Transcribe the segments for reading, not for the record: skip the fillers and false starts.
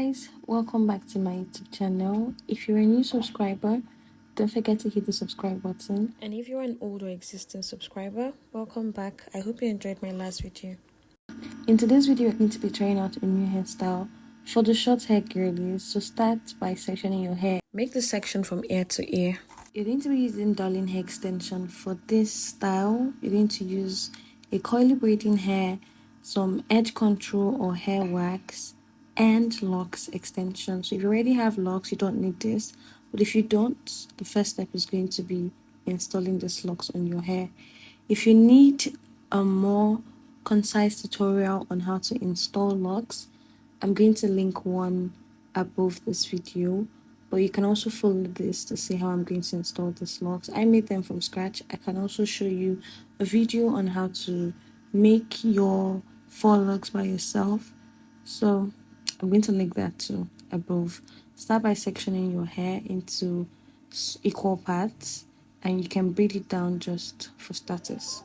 guys, welcome back to my YouTube channel. If you're a new subscriber, don't forget to hit the subscribe button. And if you're an old or existing subscriber, welcome back. I hope you enjoyed my last video. In today's video, we're going to be trying out a new hairstyle for the short hair girlies. So start by sectioning your hair. Make the section from ear to ear. You're going to be using darling hair extension for this style. You're going to use a coily braiding hair, some edge control or hair wax, and locks extension. So if you already have locks, you don't need this, but if you don't, the first step is going to be installing this locks on your hair. If you need a more concise tutorial on how to install locks, I'm going to link one above this video, but you can also follow this to see how I'm going to install these locks. I made them from scratch. I can also show you a video on how to make your 4 locks by yourself, so I'm going to link that too above. Start by sectioning your hair into equal parts, and you can braid it down just for starters.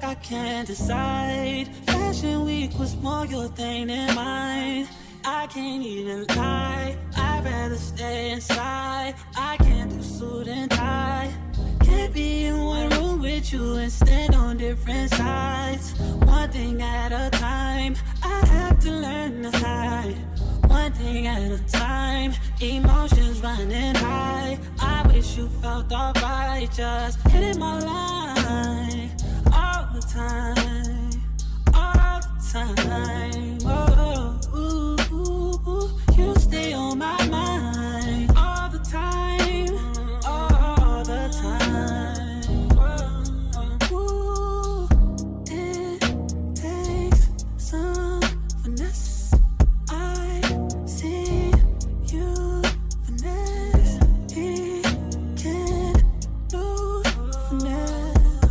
I can't decide. Fashion week was more your thing than mine. I can't even lie, I'd rather stay inside. I can't do suit and tie. Can't be in one room with you and stand on different sides. One thing at a time, I have to learn to hide. One thing at a time, emotions running high. I wish you felt alright, just hitting my line all the time, all the time. Oh, ooh, ooh, ooh. You stay on my mind all the time, all the time. Ooh, it takes some finesse. I see you finesse. He can't lose finesse.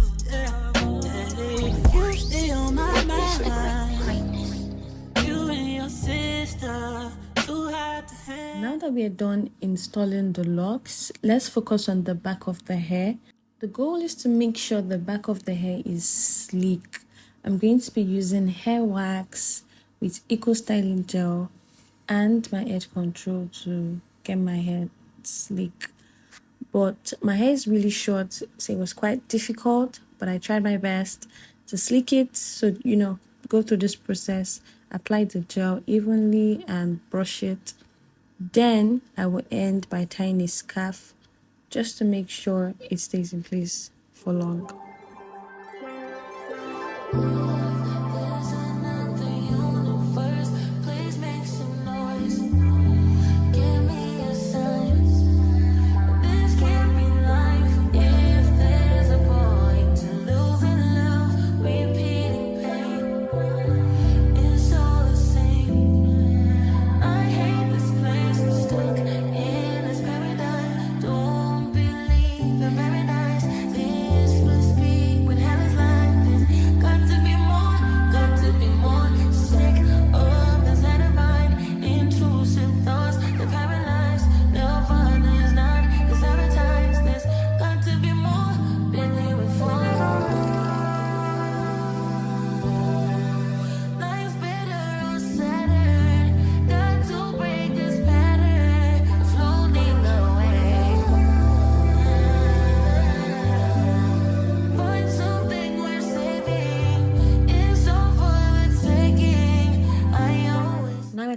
Now that we are done installing the locks, let's focus on the back of the hair. The goal is to make sure the back of the hair is sleek. I'm going to be using hair wax with Eco Styling Gel and my edge control to get my hair sleek. But my hair is really short, so it was quite difficult, but I tried my best to sleek it. So, go through this process, apply the gel evenly and brush it. Then I will end by tying a scarf just to make sure it stays in place for long.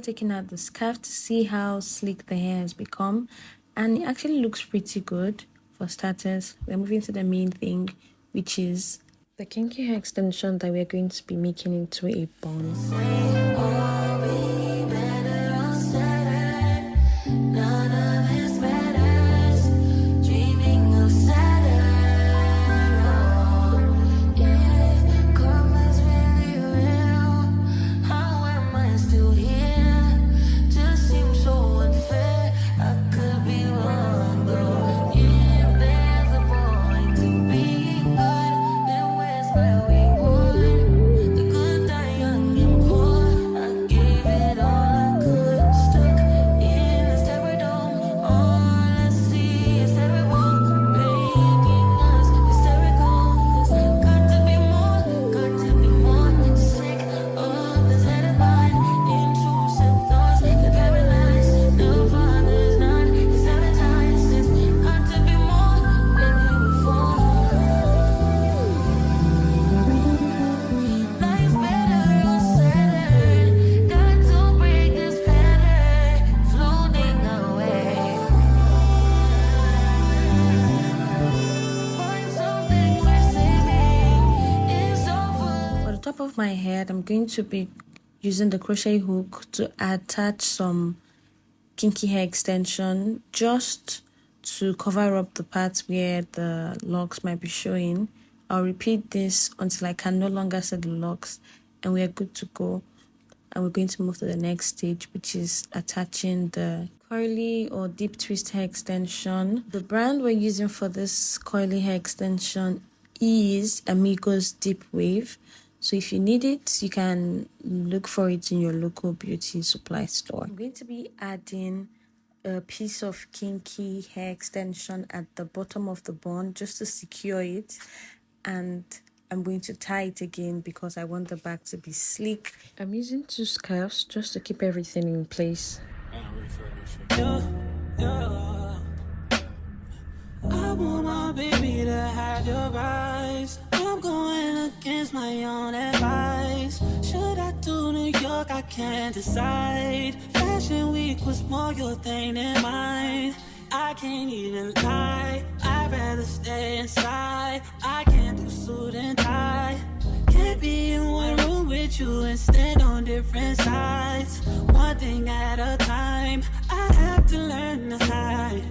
Taking out the scarf to see how sleek the hair has become, and it actually looks pretty good. For starters, we're moving to the main thing, which is the kinky hair extension that we're going to be making into a bun. Of my head, I'm going to be using the crochet hook to attach some kinky hair extension just to cover up the parts where the locks might be showing. I'll repeat this until I can no longer see the locks and we are good to go. And we're going to move to the next stage, which is attaching the curly or deep twist hair extension. The brand we're using for this curly hair extension is Amigos Deep Wave. So if you need it, you can look for it in your local beauty supply store. I'm going to be adding a piece of kinky hair extension at the bottom of the bun just to secure it. And I'm going to tie it again because I want the back to be sleek. I'm using 2 scarves just to keep everything in place. I want my baby to have your eyes. I'm going against my own advice. Should I do New York? I can't decide. Fashion week was more your thing than mine. I can't even lie. I'd rather stay inside. I can't do suit and tie. Can't be in one room with you and stand on different sides. One thing at a time. I have to learn to hide.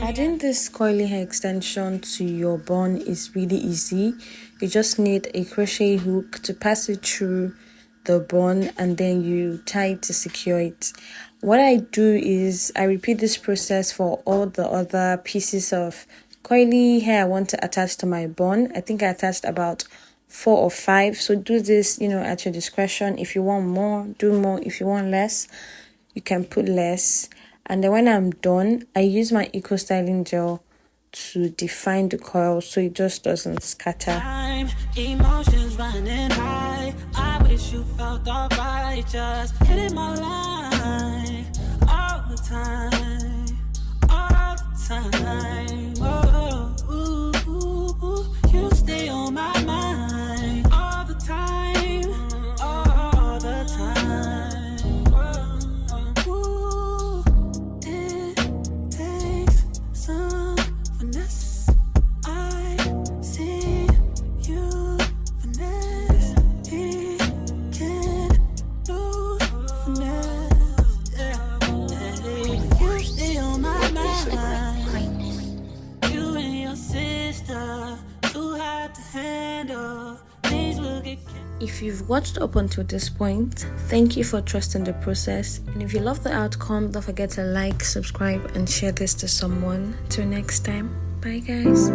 Adding this curly hair extension to your bun is really easy. You just need a crochet hook to pass it through the bun and then you tie it to secure it. What I do is I repeat this process for all the other pieces of curly hair I want to attach to my bun. I think I attached about 4 or 5. So do this, at your discretion. If you want more, do more. If you want less, you can put less. And then when I'm done, I use my Eco Styling Gel to define the coil so it just doesn't scatter. Emotions running high. I wish you felt alright, just hitting my line all the time, all the time. Oh, ooh, ooh, ooh. You stay on my mind all the time, all the time. Ooh, it takes some finesse. I see you finesse. He can't lose finesse. Yeah. You stay on my mind. You and your sister too hard to handle. Things will get. If you've watched up until this point, thank you for trusting the process. And if you love the outcome, don't forget to like, subscribe, and share this to someone. Till next time, bye guys.